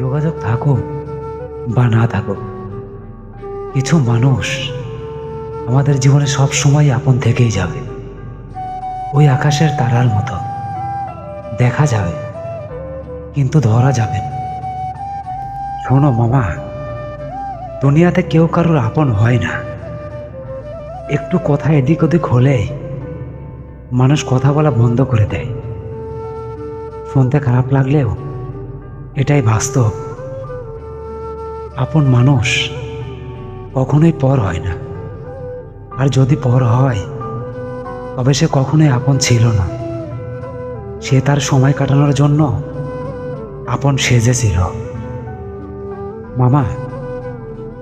যোগাযোগ থাকুক বা না থাকুক, কিছু মানুষ আমাদের জীবনে সব সময় আপন থেকেই যাবে। ওই আকাশের তারার মতো দেখা যাবে, কিন্তু ধরা যাবে না। শোনো মামা, দুনিয়াতে কেউ কারোর আপন হয় না। একটু কথা এদিক ওদিক হলেই মানুষ কথা বলা বন্ধ করে দেয়। শুনতে খারাপ লাগলেও এটাই বাস্তব। আপন মানুষ কখনোই পর হয় না, আর যদি পর হয় তবে সে কখনোই আপন ছিল না। সে তার সময় কাটানোর জন্য আপন সেজেছিল। মামা,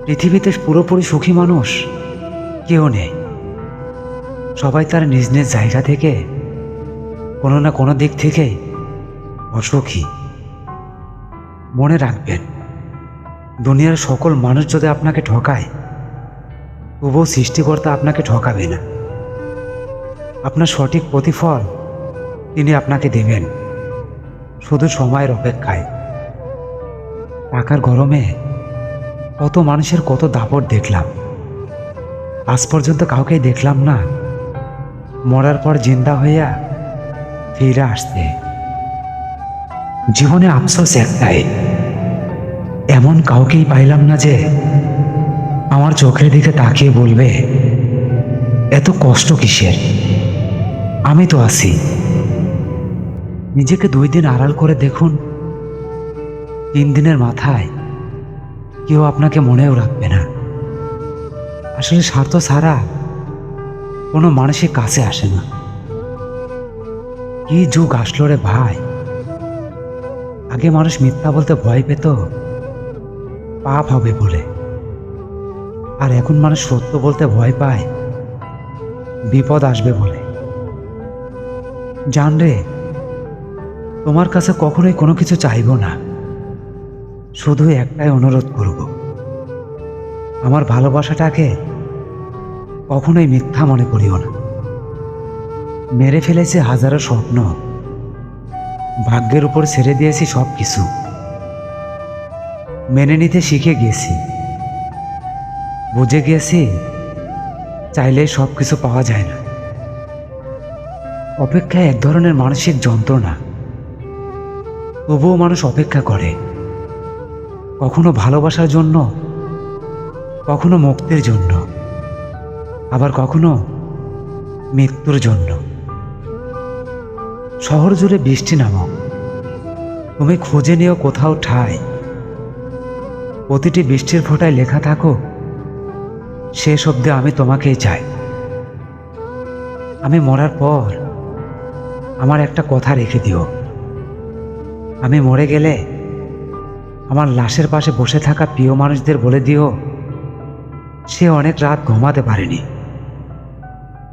পৃথিবীতে পুরোপুরি সুখী মানুষ কেউ নেই। সবাই তার নিজ নিজ জায়গা থেকে কোনো না কোনো দিক থেকে অসুখী। মনে রাখবেন, দুনিয়ার সকল মানুষ যদি আপনাকে ঠকায়, তবুও সৃষ্টিকর্তা আপনাকে ঠকাবে না। আপনার সঠিক প্রতিফল তিনি আপনাকে দেবেন, শুধু সময়ের অপেক্ষায়। টাকার গরমে কত মানুষের কত দাপট দেখলাম, আজ পর্যন্ত কাউকেই দেখলাম না মরার পর জিন্দা হইয়া ফিরে আসতে। জীবনে আফসোস একটাই, এমন কাউকেই পাইলাম না যে আমার চোখের দিকে তাকিয়ে বলবে, এত কষ্ট কিসের, আমি তো আছি। নিজেকে 2 দিন আড়াল করে দেখুন, 3 দিনের মাথায় কেউ আপনাকে মনেও রাখবে না। আসলে স্বার্থ ছাড়া কোনো মানুষের কাছে আসে না। কি যুগ আসলো রে ভাই! আগে মানুষ মিথ্যা বলতে ভয় পেত পাপ হবে বলে, আর এখন মানুষ সত্য বলতে ভয় পায় বিপদ আসবে বলে। জান রে, তোমার কাছে কখনোই কোনো কিছু চাইবো না, শুধু একটাই অনুরোধ করব, আমার ভালোবাসাটাকে কখনোই মিথ্যা মনে করিও না। মেরে ফেলেছে হাজারো স্বপ্ন, ভাগ্যের উপর ছেড়ে দিয়েছি সব কিছু। মেনে নিতে শিখে গিয়েছি, বুঝে গিয়েছি চাইলে সব কিছু পাওয়া যায় না। অপেক্ষা এক ধরনের মানসিক যন্ত্রণা, তবুও মানুষ অপেক্ষা করে, কখনো ভালোবাসার জন্য, কখনো মুক্তির জন্য, আবার কখনো মৃত্যুর জন্য। শহর জুড়ে বৃষ্টি নামক, তুমি খুঁজে নিও কোথাও ঠাঁই। প্রতিটি বৃষ্টির ফোঁটায় লেখা থাকো, শেষ অবধি আমি তোমাকেই চাই। আমি মরার পর আমার একটা কথা রেখে দিও, আমি মরে গেলে আমার লাশের পাশে বসে থাকা প্রিয় মানুষদের বলে দিও, সে অনেক রাত ঘুমাতে পারেনি,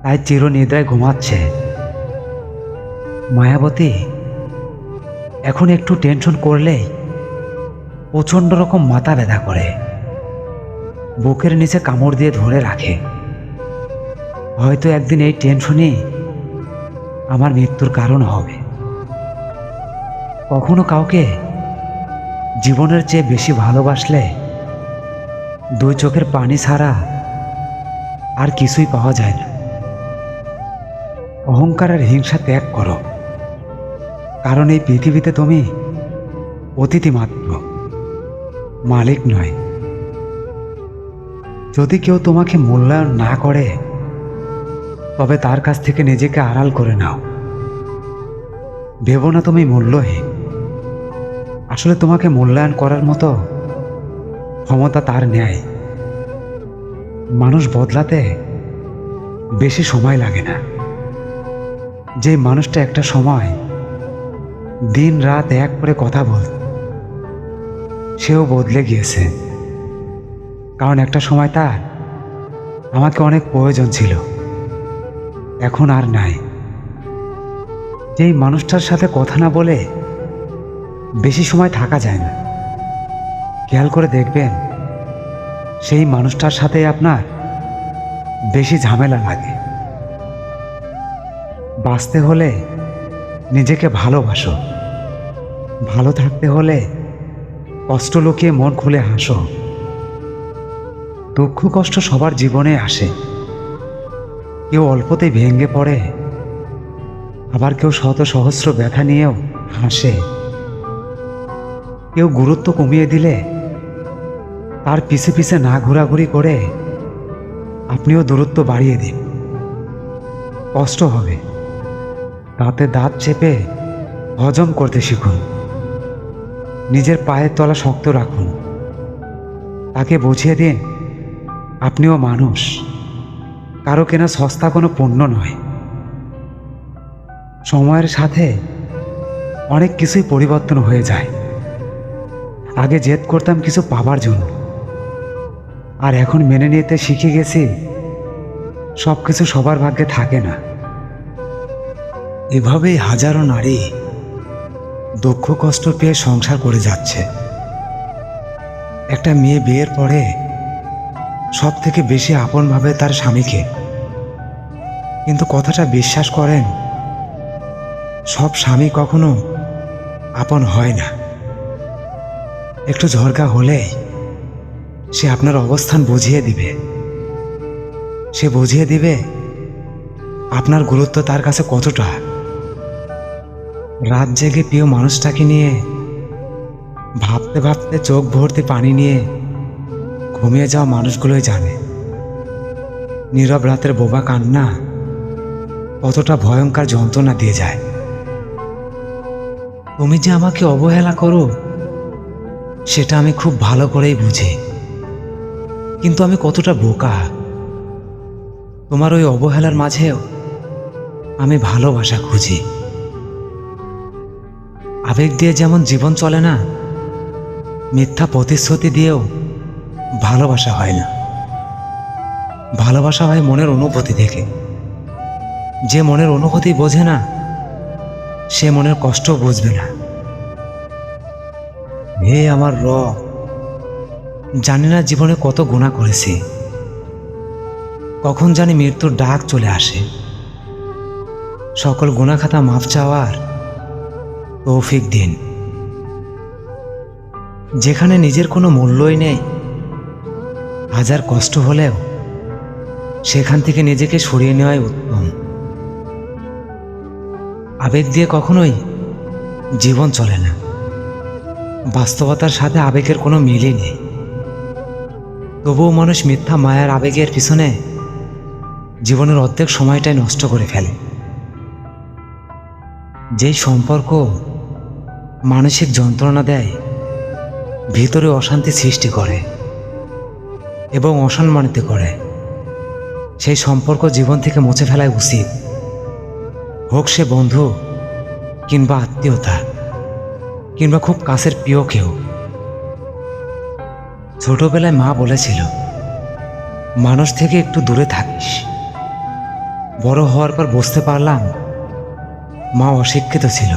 তাই চিরনিদ্রায় ঘুমাচ্ছে। মায়াবতী, এখন একটু টেনশন করলেই প্রচণ্ড রকম মাথা ব্যথা করে, বুকের নিচে কামড় দিয়ে ধরে রাখে। হয়তো একদিন এই টেনশনই আমার মৃত্যুর কারণ হবে। কখনো কাউকে জীবনের চেয়ে বেশি ভালোবাসলে 2 চোখের পানি ছাড়া আর কিছুই পাওয়া যায় না। অহংকার আর হিংসা ত্যাগ করো, কারণ এই পৃথিবীতে তুমি অতিথি মাত্র, মালিক নয়। যদি কেউ তোমাকে মূল্যায়ন না করে, তবে তার কাছ থেকে নিজেকে আড়াল করে নাও। ভেবো না তুমি মূল্যহীন, আসলে তোমাকে মূল্যায়ন করার মতো ক্ষমতা তার নেই। মানুষ বদলাতে বেশি সময় লাগে না। যে মানুষটা একটা সময় দিন রাত এক করে কথা বলত, সেও বদলে গিয়েছে, কারণ একটা সময় তার আমাকে অনেক প্রয়োজন ছিল, এখন আর নাই। যেই মানুষটার সাথে কথা না বলে বেশি সময় থাকা যায় না, খেয়াল করে দেখবেন সেই মানুষটার সাথে আপনার বেশি ঝামেলা লাগে। বাঁচতে হলে নিজেকে ভালোবাসো, ভালো থাকতে হলে কষ্ট লুকিয়ে মন খুলে হাসো। দুঃখ কষ্ট সবার জীবনে আসে। কেউ অল্পতেই ভেঙে পড়ে, আবার কেউ শত সহস্র ব্যথা নিয়েও হাসে। কেউ গুরুত্ব কমিয়ে দিলে তার পিছে পিছে না ঘোরাঘুরি করে আপনিও দূরত্ব বাড়িয়ে দিন। কষ্ট হবে, দাঁতে দাঁত চেপে হজম করতে শিখুন। নিজের পায়ের তলা শক্ত রাখুন। তাকে বুঝিয়ে দিন আপনিও মানুষ, কারো কেনা সস্তা কোনো পণ্য নয়। সময়ের সাথে অনেক কিছুই পরিবর্তন হয়ে যায়। আগে জেদ করতাম কিছু পাবার জন্য, আর এখন মেনে নিতে শিখে গেছি সব কিছু সবার ভাগ্যে থাকে না। এভাবেই হাজারো নারী দুঃখ কষ্ট পেয়ে সংসার করে যাচ্ছে। একটা মেয়ে বিয়ের পরে সব থেকে বেশি আপন ভাবে তার স্বামীকে, কিন্তু কথাটা বিশ্বাস করেন, সব স্বামী কখনো আপন হয় না। একটু ঝরকা হলেই সে আপনার অবস্থান বুঝিয়ে দিবে। সে বুঝিয়ে দিবে আপনার গুরুত্ব তার কাছে কতটা। রাত জেগে প্রিয় মানুষটাকে নিয়ে ভাবতে ভাবতে চোখ ভর্তি পানি নিয়ে ঘুমিয়ে যাওয়া মানুষগুলোই জানে নীরব রাতের বোবা কান্না কতটা ভয়ঙ্কর যন্ত্রণা দিয়ে যায়। তুমি যে আমাকে অবহেলা করো সেটা আমি খুব ভালো করেই বুঝি, কিন্তু আমি কতটা বোকা। তোমার ওই অবহেলার মাঝেও আমি ভালোবাসা খুঁজি। আবেগ দিয়ে যেমন জীবন চলে না, মিথ্যা প্রতিশ্রুতি দিয়েও ভালোবাসা হয় না। ভালোবাসা হয় মনের অনুভূতি থেকে। যে মনের অনুভূতি বোঝে না, সে মনের কষ্ট বুঝবে না। হে আমার রব, জানি না জীবনে কত গুনাহ করেছি, কখন জানি মৃত্যুর ডাক চলে আসে। সকল গুনাহ খাতা মাফ চাওয়ার তৌফিক দিন। যেখানে নিজের কোনো মূল্যই নেই, হাজার কষ্ট হলেও সেখান থেকে নিজেকে সরিয়ে নেওয়াই উত্তম। আবেগ দিয়ে কখনোই জীবন চলে না। বাস্তবতার সাথে আবেগের কোনো মিলই নেই। তবুও মানুষ মিথ্যা মায়ার আবেগের পিছনে জীবনের অর্ধেক সময়টাই নষ্ট করে ফেলে। যেই সম্পর্ক মানসিক যন্ত্রণা দেয়, ভিতরে অশান্তি সৃষ্টি করে এবং অসম্মানিত করে, সেই সম্পর্ক জীবন থেকে মুছে ফেলাই উচিত। হোক সে বন্ধু কিংবা আত্মীয়তা কিংবা খুব কাছের প্রিয় কেউ। ছোটবেলায় মা বলেছিল, মানুষ থেকে একটু দূরে থাকিস। বড় হওয়ার পর বুঝতে পারলাম মা অশিক্ষিত ছিল,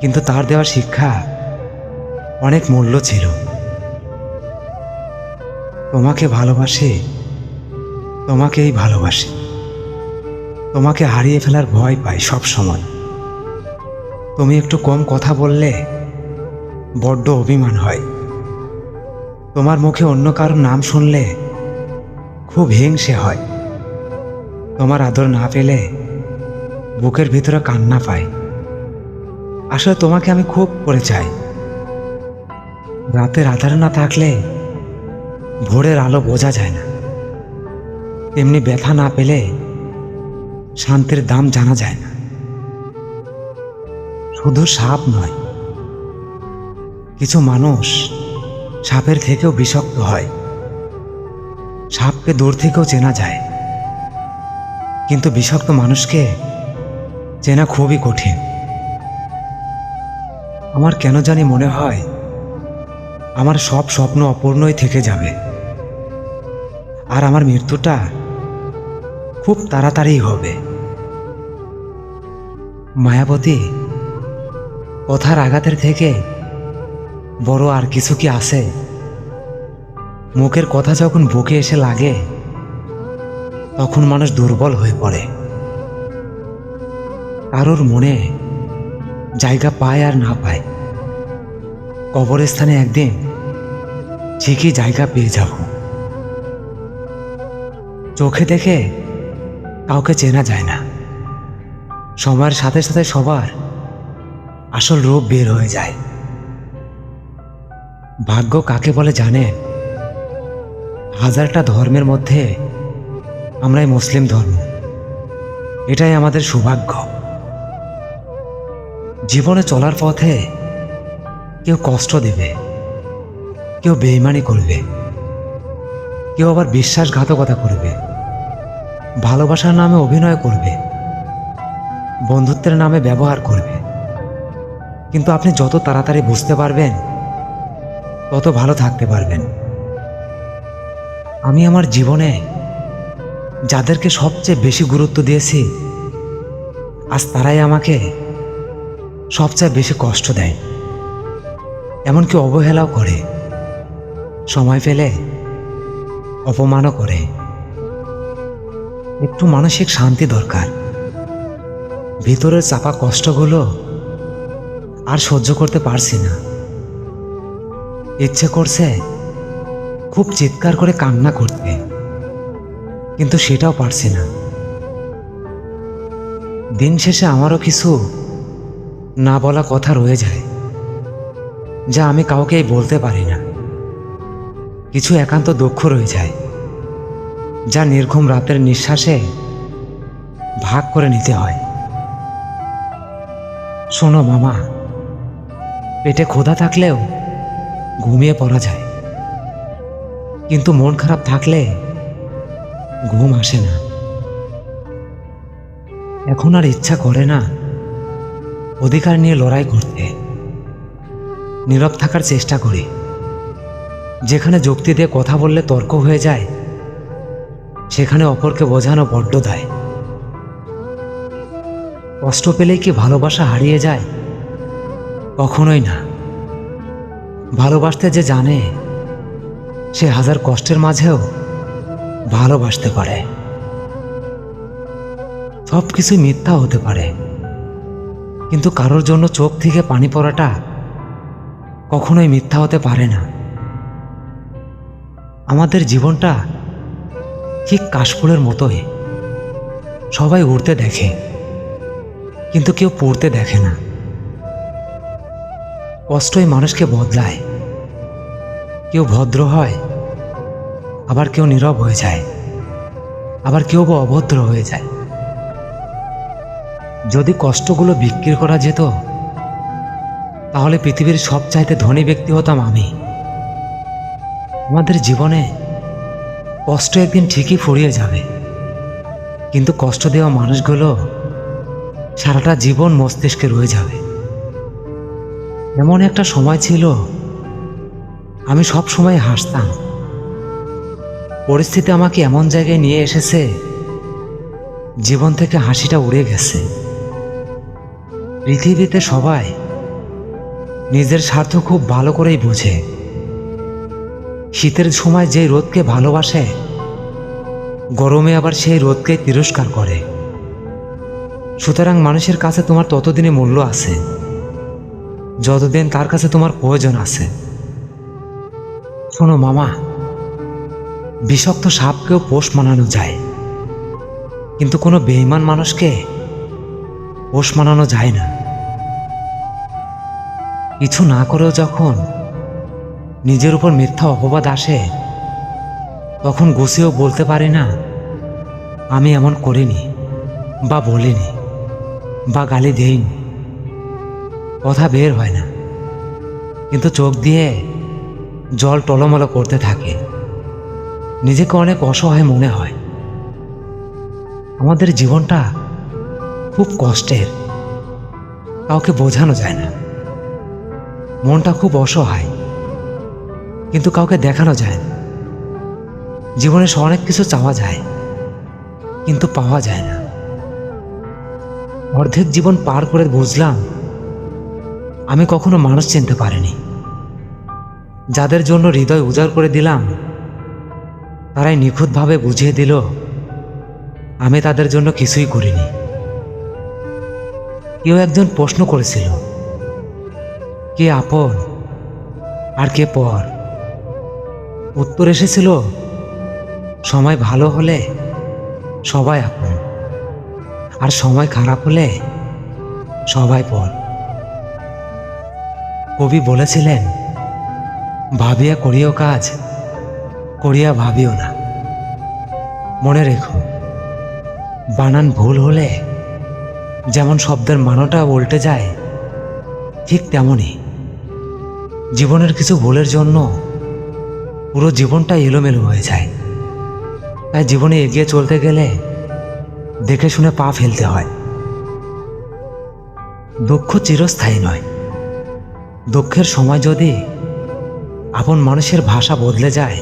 কিন্তু তার দেওয়া শিক্ষা অনেক মূল্য ছিল। তোমাকে ভালোবাসি, তোমাকেই ভালোবাসি। তোমাকে হারিয়ে ফেলার ভয় পাই সব সময়। তুমি একটু কম কথা বললে বড্ড অভিমান হয়। তোমার মুখে অন্য কারোর নাম শুনলে খুব হিংসে হয়। তোমার আদর না পেলে বুকের ভিতরে কান্না পায়। আসলে তোমাকে আমি খুব করে চাই। রাতের আধার না থাকলে ভোরের আলো বোঝা যায় না, তেমনি ব্যথা না পেলে শান্তির দাম জানা যায় না। শুধু সাপ নয়, কিছু মানুষ সাপের থেকেও বিষাক্ত হয়। সাপকে দূর থেকেও চেনা যায়, কিন্তু বিষাক্ত মানুষকে চেনা খুবই কঠিন। আমার কেন জানি মনে হয় আমার সব স্বপ্ন অপূর্ণই থেকে যাবে, আর আমার মৃত্যুটা খুব তাড়াতাড়ি হবে। মায়াবতী, কথার আঘাতের থেকে বড় আর কিছু কি আছে? মুখের কথা যখন বুকে এসে লাগে, তখন মানুষ দুর্বল হয়ে পড়ে। কারোর মনে জায়গা পায় আর না পায়, কবরস্থানে একদিন ঠিকই জায়গা পেয়ে যাব। চোখে দেখে কাউকে চেনা যায় না, সময়ের সাথে সাথে সবার আসল রূপ বের হয়ে যায়। ভাগ্য কাকে বলে জানেন? হাজারটা ধর্মের মধ্যে আমরাই মুসলিম ধর্ম, এটাই আমাদের সৌভাগ্য। জীবনে চলার পথে কেউ কষ্ট দেবে, কেউ বেইমানি করবে, কেউ আবার বিশ্বাসঘাতকতা করবে, ভালোবাসার নামে অভিনয় করবে, বন্ধুত্বের নামে ব্যবহার করবে। কিন্তু আপনি যত তাড়াতাড়ি বুঝতে পারবেন তত ভালো থাকতে পারবেন। আমি আমার জীবনে যাদেরকে সবচেয়ে বেশি গুরুত্ব দিয়েছি, আজ তারাই আমাকে সবচেয়ে বেশি কষ্ট দেয়, এমনকি অবহেলাও করে, সময় পেলে অপমানও করে। একটু মানসিক শান্তি দরকার। ভিতরের চাপা কষ্টগুলো আর সহ্য করতে পারছি না। ইচ্ছে করছে খুব চিৎকার করে কান্না করতে, কিন্তু সেটাও পারছি না। দিন শেষে আমারও কিছু না বলা কথা রয়ে যায়, যা আমি কাউকেই বলতে পারি না। কিছু একান্ত দুঃখ রয়ে যায়, যা নির্ঘুম রাতের নিঃশ্বাসে ভাগ করে নিতে হয়। শোনো মামা, পেটে ক্ষুধা থাকলেও ঘুমিয়ে পড়া যায়, কিন্তু মন খারাপ থাকলে ঘুম আসে না। এখন আর ইচ্ছা করে না অধিকার নিয়ে লড়াই করতে। নীরব থাকার চেষ্টা করি। যেখানে যুক্তি দিয়ে কথা বললে তর্ক হয়ে যায়, সেখানে অপরকে বোঝানো বড্ড দায়। কষ্ট পেলেই কি ভালোবাসা হারিয়ে যায়? কখনোই না। ভালোবাসতে যে জানে, সে হাজার কষ্টের মাঝেও ভালোবাসতে পারে। সব কিছু মিথ্যা হতে পারে, কিন্তু কারোর জন্য চোখ থেকে পানি পড়াটা কখনোই মিথ্যা হতে পারে না। আমাদের জীবনটা ঠিক কাশফুলের মতোই। সবাই উড়তে দেখে, কিন্তু কেউ পড়তে দেখে না। কষ্টই মানুষকে বদলায়। কেউ ভদ্র হয়, আবার কেউ নীরব হয়ে যায়, আবার কেউ বা অভদ্র হয়ে যায়। যদি কষ্টগুলো বিক্রি করা যেত, তাহলে পৃথিবীর সবচাইতে ধনী ব্যক্তি হতাম আমি। আমাদের জীবনে কষ্ট একদিন ঠিকই ফুরিয়ে যাবে, কিন্তু কষ্ট দেওয়া মানুষগুলো সারাটা জীবন মস্তিষ্কে রয়ে যাবে। এমন একটা সময় ছিল আমি সব সময় হাসতাম। পরিস্থিতি আমাকে এমন জায়গায় নিয়ে এসেছে, জীবন থেকে হাসিটা উড়ে গেছে। পৃথিবীতে সবাই নিজের স্বার্থ খুব ভালো করেই বোঝে। শীতের সময় যেই রোদকে ভালোবাসে, গরমে আবার সেই রোদকে তিরস্কার করে। সুতরাং মানুষের কাছে তোমার ততদিনই মূল্য আছে যতদিন তার কাছে তোমার প্রয়োজন আছে। শোনো মামা, বিষাক্ত সাপকেও পোষ মানানো যায়, কিন্তু কোনো বেঈমান মানুষকে পোষ মানানো যায় না। কিছু না করেও যখন নিজের উপর মিথ্যা অপবাদ আসে, তখন গুছিয়েও বলতে পারি না আমি এমন করিনি, বা বলিনি, বা গালি দেইনি। কথা বের হয় না, কিন্তু চোখ দিয়ে জল টলমল করতে থাকে। নিজেকে অনেক অসহায় মনে হয়। আমাদের জীবনটা খুব কষ্টের, কাউকে বোঝানো যায় না। মনটা খুব অসহায়, কিন্তু কাউকে দেখানো যায় না। জীবনে অনেক কিছু চাওয়া যায়, কিন্তু পাওয়া যায় না। অর্ধেক জীবন পার করে বুঝলাম আমি কখনো মানুষ চিনতে পারিনি। যাদের জন্য হৃদয় উজাড় করে দিলাম, তারাই নিখুঁতভাবে বুঝিয়ে দিল আমি তাদের জন্য কিছুই করিনি। কেউ একজন প্রশ্ন করেছিল, কে আপন আর কে পর? উত্তর এসেছিল, সময় ভালো হলে সবাই আপন, আর সময় খারাপ হলে সবাই পর। কবি বলেছিলেন, ভাবিয়া করিও কাজ, করিয়া ভাবিও না। মনে রেখো, বানান ভুল হলে যেমন শব্দের মানেটা উল্টে যায়, ঠিক তেমনই জীবনের কিছু ভুলের জন্য পুরো জীবনটা এলোমেলো হয়ে যায়। তাই জীবনে এগিয়ে চলতে গেলে দেখে শুনে পা ফেলতে হয়। দুঃখ চিরস্থায়ী নয়। দুঃখের সময় যদি আপন মানুষের ভাষা বদলে যায়,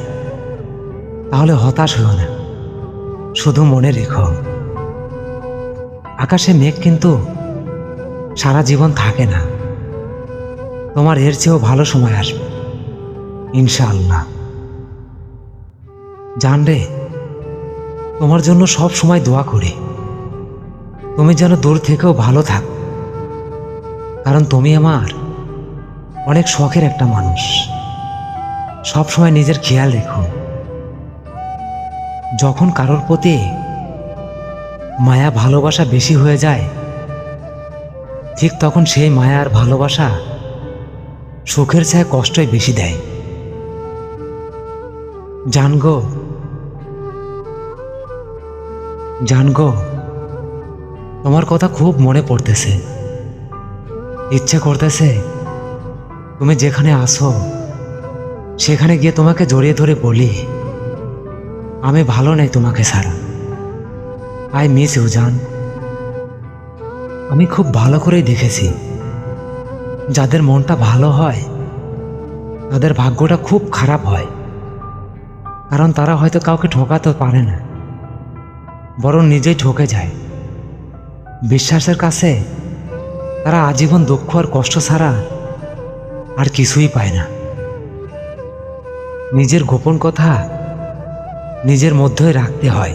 তাহলে হতাশ হও না, শুধু মনে রেখো, আকাশে মেঘ কিন্তু সারা জীবন থাকে না। তোমার এর চেয়েও ভালো সময় আসবে, ইনশাআল্লাহ। জানরে, তোমার জন্য সব সময় দোয়া করি। তুমি যেন দূর থেকেও ভালো থাকো, কারণ তুমি আমার অনেক শখের একটা মানুষ। সব সময় নিজের খেয়াল রেখো। যখন কারোর প্রতি মায়া ভালোবাসা বেশি হয়ে যায়, ঠিক তখন সেই মায়া আর ভালোবাসা সুখের চেয়ে কষ্টই বেশি দেয়। জানগো, তোমার কথা খুব মনে পড়তেছে। ইচ্ছে করতেছে তুমি যেখানে আসো সেখানে গিয়ে তোমাকে জড়িয়ে ধরে বলি, আমি ভালো নেই তোমাকে ছাড়া। আই মিস ইউ জান। আমি খুব ভালো করেই দেখেছি, যাদের মনটা ভালো হয় তাদের ভাগ্যটা খুব খারাপ হয়। কারণ তারা হয়তো কাউকে ঠকাতে পারে না, বরং নিজেই ঠকে যায়। বিশ্বাসের কাছে তারা আজীবন দুঃখ আর কষ্ট ছাড়া আর কিছুই পায় না। নিজের গোপন কথা নিজের মধ্যেই রাখতে হয়।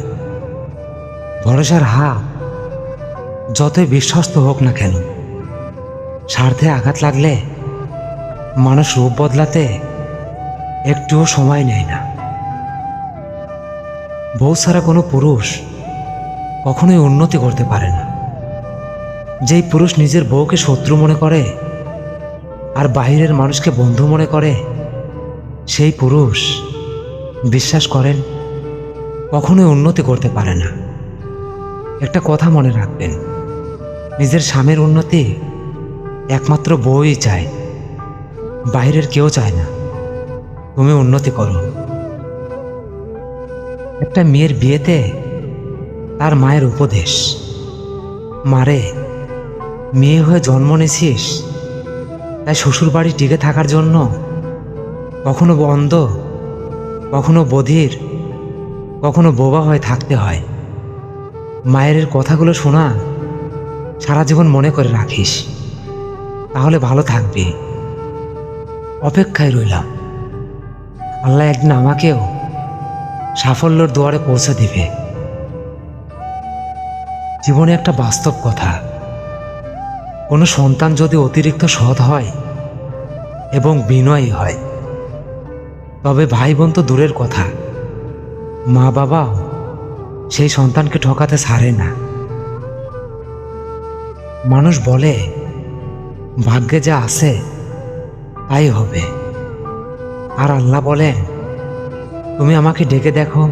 ভরসার হাত যতই বিশ্বস্ত হোক না কেন, স্বার্থে আঘাত লাগলে মানুষ রূপ বদলাতে একটুও সময় নেয় না। বউ ছাড়া কোনো পুরুষ কখনোই উন্নতি করতে পারে না। যেই পুরুষ নিজের বউকে শত্রু মনে করে আর বাইরের মানুষকে বন্ধু মনে করে, সেই পুরুষ, বিশ্বাস করেন, কখনোই উন্নতি করতে পারে না। একটা কথা মনে রাখবেন, নিজের স্বামীর উন্নতি একমাত্র বউই চায়, বাইরের কেউ চায় না। তুমি উন্নতি করো। একটা মেয়ের বিয়েতে তার মায়ের উপদেশ, মারে, মেয়ে হয়ে জন্ম নিয়েছিস, তাই শ্বশুর বাড়ি টিকে থাকার জন্য কখনো অন্ধ, কখনো বধির, কখনো বোবা হয়ে থাকতে হয়। মায়ের কথাগুলো শোনা সারা জীবন মনে করে রাখিস, তাহলে ভালো থাকবি। অপেক্ষায় রইলাম, আল্লাহ একদিন আমাকেও সাফল্যের দুয়ারে পৌঁছে দিবে। জীবনে একটা বাস্তব কথা, কোনো সন্তান যদি অতিরিক্ত সৎ হয় এবং বিনয়ী হয়, তবে ভাই বোন তো দূরের কথা, মা বাবাও সেই সন্তানকে ঠকাতে ছাড়ে না। মানুষ বলে ভাগ্যে যা আছে তাই হবে, আর আল্লাহ বলেন, তুমি আমাকে ডেকে দেখো,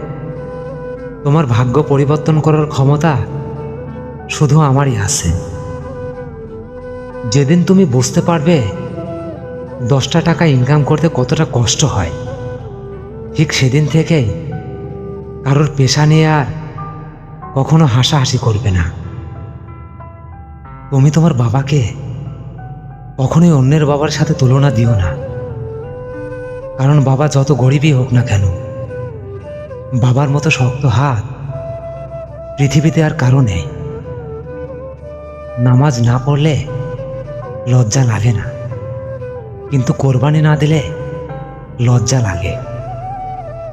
তোমার ভাগ্য পরিবর্তন করার ক্ষমতা শুধু আমারই আছে। যেদিন তুমি বুঝতে পারবে 10টা টাকা ইনকাম করতে কতটা কষ্ট হয়, ঠিক সেদিন থেকেই কারোর পেশা নিয়ে আর কখনো হাসাহাসি করবে না। তুমি তোমার বাবাকে কখনোই অন্যের বাবার সাথে তুলনা দিও না, কারণ বাবা যত গরিবই হোক না কেন, বাবার মতো শক্ত হাত পৃথিবীতে আর কারো নেই। নামাজ না পড়লে লজ্জা লাগে না, কিন্তু কোরবানি না দিলে লজ্জা লাগে।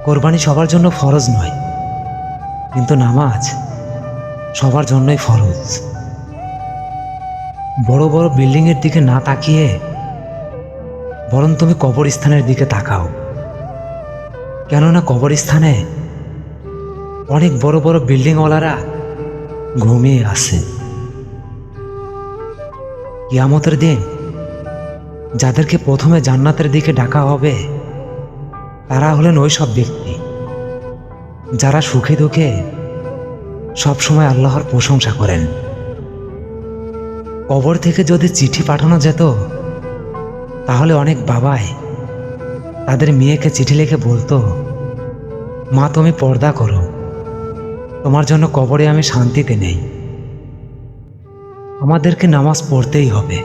কোরবানি সবার জন্য ফরজ নয়, কিন্তু নামাজ সবার জন্যই ফরজ। বড় বড় বিল্ডিংয়ের দিকে না তাকিয়ে বরং তুমি কবরস্থানের দিকে তাকাও। কেননা কবরস্থানে অনেক বড় বড় বিল্ডিংওয়ালারা ঘুমিয়ে আছে। কিয়ামতের দিন যাদেরকে প্রথমে জান্নাতের দিকে ডাকা হবে তারা হলেন ওই সব ব্যক্তি যারা সুখে দুঃখে সবসময় আল্লাহর প্রশংসা করেন। কবর থেকে যদি চিঠি পাঠানো যেত তাহলে অনেক বাবাই তাদের মেয়েকে চিঠি লিখে বলতো, মা তুমি পর্দা করো, তোমার জন্য কবরে আমি শান্তিতে নেই। আমাদেরকে নামাজ পড়তেই হবে,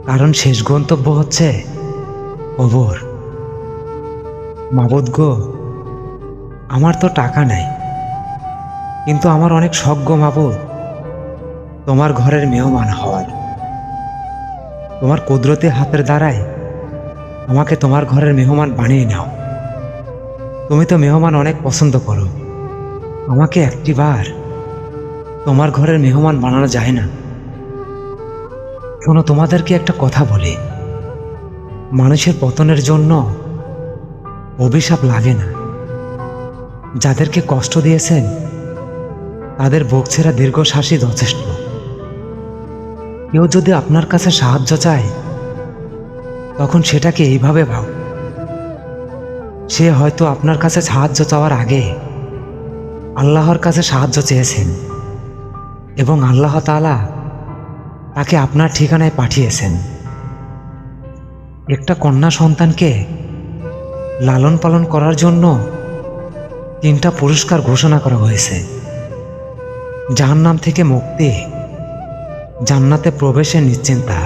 কারণ শেষ গন্তব্য হচ্ছে কবর। মাবুদ গো, আমার তো টাকা নাই, কিন্তু আমার অনেক শখ গো মাবুদ তোমার ঘরের মেহমান হওয়ার। তোমার কুদরতি হাতের দ্বারাই আমাকে তোমার ঘরের মেহমান বানিয়ে নাও। তুমি তো মেহমান অনেক পছন্দ করো, আমাকে একটিবার তোমার ঘরের মেহমান বানানো যায় না? শোনো, তোমাদেরকে একটা কথা বলি, মানুষের পতনের জন্য অভিশাপ লাগে না। যাদেরকে কষ্ট দিয়েছেন তাদের বুক ছেঁড়া দীর্ঘশ্বাসই যথেষ্ট। কেউ যদি আপনার কাছে সাহায্য চায় তখন সেটাকে এইভাবে ভাব, সে হয়তো আপনার কাছে সাহায্য চাওয়ার আগে আল্লাহর কাছে সাহায্য চেয়েছেন এবং আল্লাহ তাআলা তাকে আপনার ঠিকানায় পাঠিয়েছেন। একটা কন্যা সন্তানকে লালন পালন করার জন্য 3টা পুরস্কার ঘোষণা করা হয়েছে: জাহান্নাম থেকে মুক্তি, জান্নাতে প্রবেশের নিশ্চিন্তা,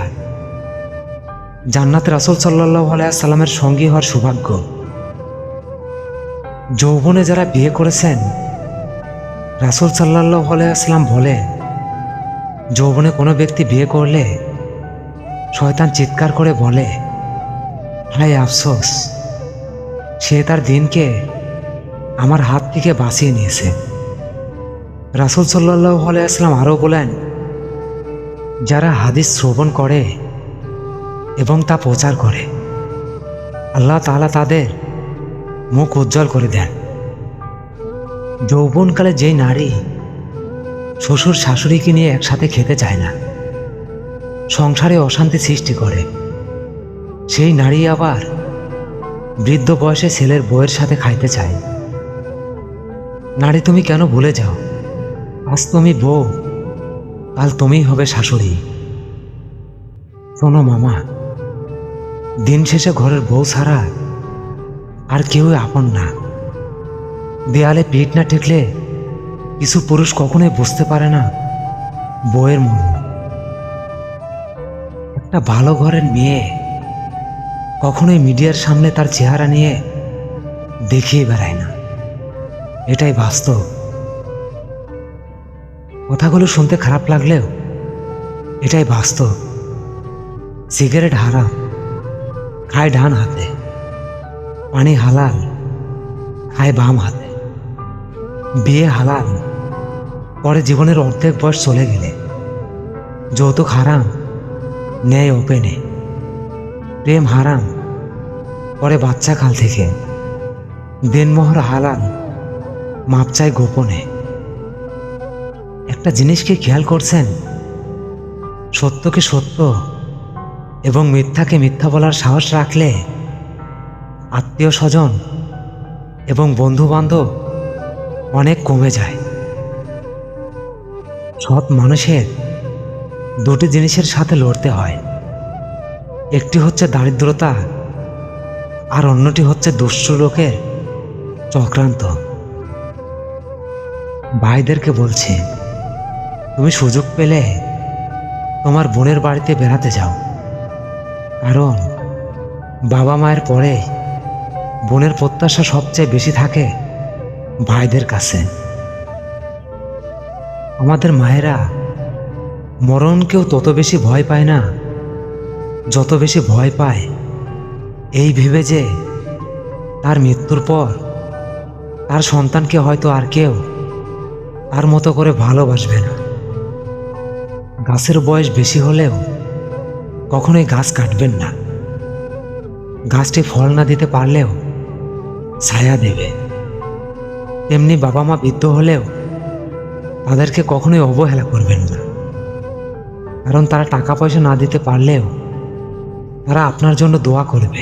জান্নাতে রাসূল সাল্লাল্লাহু আলাইহি সাল্লামের সঙ্গী হওয়ার সৌভাগ্য। যৌবনে যারা বিয়ে করেছেন, রাসূল সাল্লাল্লাহু আলাইহি সাল্লাম বলেন, যৌবনে কোনো ব্যক্তি বিয়ে করলে শয়তান চিৎকার করে বলে, হায় আফসোস, সে তার দিনকে আমার হাত থেকে বাঁচিয়ে নিয়েছে। রাসূল সাল্লাল্লাহু আলাইহি সাল্লাম আরও বলেন, যারা হাদিস শ্রবণ করে এবং তা প্রচার করে, আল্লাহ তাআলা তাদের মুখ উজ্জ্বল করে দেন। যৌবনকালে যেই নারী শ্বশুর শাশুড়িকে নিয়ে একসাথে খেতে চায় না, সংসারে অশান্তি সৃষ্টি করে, সেই নারী আবার বৃদ্ধ বয়সে ছেলের বউয়ের সাথে খাইতে চায়। নারী, তুমি কেন ভুলে যাও, আজ তুমি বউ, কাল তুমিই হবে শাশুড়ি। শোনো মামা, দিন শেষে ঘরের বউ ছাড়া আর কেউই আপন না। দেয়ালে পিঠ না ঠেকলে কিছু পুরুষ কখনোই বুঝতে পারে না বউয়ের মন। একটা ভালো ঘরের মেয়ে কখনোই মিডিয়ার সামনে তার চেহারা নিয়ে দেখিয়ে বেড়ায় না, এটাই বাস্তব। কথাগুলো শুনতে খারাপ লাগলেও এটাই বাস্তব। সিগারেট হারাম, খায় ডান হাতে, পানি হালাল, খায় বাম হাতে, বিয়ে হালাল, পরে জীবনের অর্ধেক বয়স চলে গেলে, যৌতুক হারাম, ন্যায় ওপেনে, প্রেম হারাম, পরে বাচ্চা কাল থেকে, দেনমোহর হালাল, মাপ চাই গোপনে। একটা জিনিস কি খেয়াল করছেন? সত্যকে সত্য এবং মিথ্যাকে মিথ্যা বলার সাহস রাখলে আত্মীয় স্বজন এবং বন্ধু বান্ধব অনেক কমে যায়। সৎ মানুষের 2টি জিনিসের সাথে লড়তে হয়, একটি হচ্ছে দারিদ্রতা আর অন্যটি হচ্ছে দুষ্ট লোকের চক্রান্ত। ভাইদেরকে বলছি, তুমি সুযোগ পেলে তোমার বোনের বাড়িতে বেড়াতে যাও, কারণ বাবা মায়ের পরে বোনের প্রত্যাশা সবচেয়ে বেশি থাকে ভাইদের কাছে। আমাদের মায়েরা মরণকেও তত বেশি ভয় পায় না যত বেশি ভয় পায় এই ভেবে যে তার মৃত্যুর পর তার সন্তানকে হয়তো আর কেউ তার মতো করে ভালোবাসবে না। গাছের বয়স বেশি হলেও কখনোই গাছ কাটবেন না, গাছটি ফল না দিতে পারলেও ছায়া দেবে, তেমনি বাবা মা বৃদ্ধ হলেও তাদেরকে কখনোই অবহেলা করবেন না। কারণ তারা টাকা পয়সা না দিতে পারলেও তারা আপনার জন্য দোয়া করবে।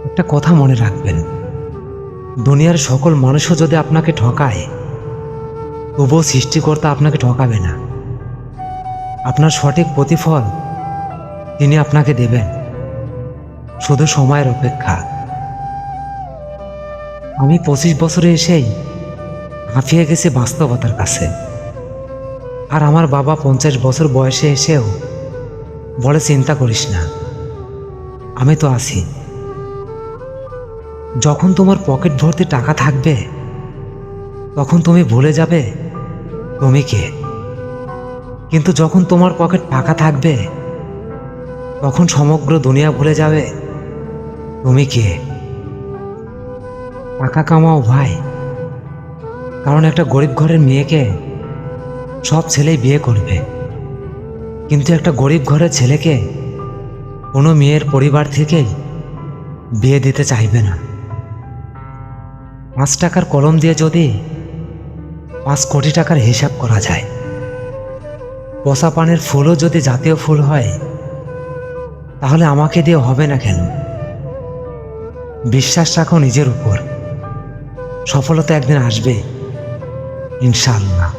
একটা কথা মনে রাখবেন, দুনিয়ার সকল মানুষও যদি আপনাকে ঠকায়, তবুও সৃষ্টিকর্তা আপনাকে ঠকাবে না। আপনার সঠিক প্রতিফল তিনি আপনাকে দেবেন, শুধু সময়ের অপেক্ষা। আমি 25 বছরে এসেই হাঁফিয়ে গেছি বাস্তবতার কাছে, আর আমার বাবা 50 বছর বয়সে এসেও বলে চিন্তা করিস না, আমি তো আছি। যখন তোমার পকেট ভর্তি টাকা থাকবে তখন তুমি ভুলে যাবে তুমি কে, কিন্তু যখন তোমার পকেট ফাঁকা থাকবে তখন সমগ্র দুনিয়া ভুলে যাবে তুমি কে। টাকা কামাও ভাই, কারণ একটা গরিব ঘরের মেয়েকে সব ছেলেই বিয়ে করবে, কিন্তু একটা গরিব ঘরের ছেলেকে কোনো মেয়ের পরিবার থেকেই বিয়ে দিতে চাইবে না। 5 টাকার কলম দিয়ে যদি 5 কোটি টাকার হিসাব করা যায়, পচা পানের ফুলও যদি জাতীয় ফুল হয়, তাহলে আমাকে দিয়ে হবে না কেন? বিশ্বাস রাখো নিজের উপর, সফলতা একদিন আসবে ইনশাআল্লাহ।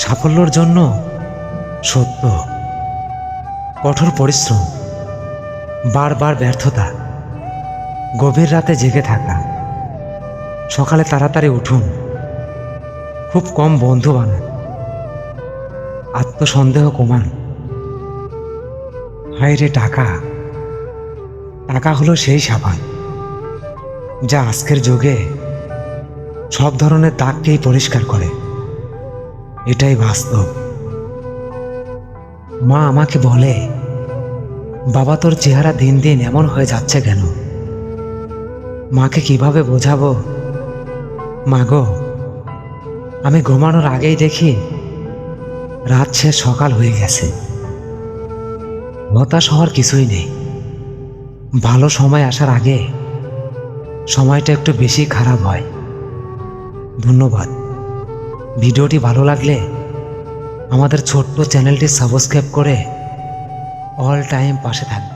সাফল্যর জন্য সত্য, কঠোর পরিশ্রম, বারবার ব্যর্থতা, গভীর রাতে জেগে থাকা, সকালে তাড়াতাড়ি উঠুন, খুব কম বন্ধু বানান, আত্মসন্দেহ কমান। হায় রে টাকা, টাকা হলো সেই সাবান যা আজকের যুগে সব ধরনের দাগকেই পরিষ্কার করে। এটাই বাস্তব। মা আমাকে বলে, বাবা তোর চেহারা দিন দিন এমন হয়ে যাচ্ছে কেন? মাকে কিভাবে বোঝাবো? মা গো, আমি ঘুমানোর আগেই দেখি রাত শেষ, সকাল হয়ে গেছে। হতাশ হওয়ার কিছুই নেই, ভালো সময় আসার আগে সময়টা একটু বেশি খারাপ হয়। ধন্যবাদ। ভিডিওটি ভালো লাগলে আমাদের ছোট্ট চ্যানেলটি সাবস্ক্রাইব করে অল টাইম পাশে থাকবে।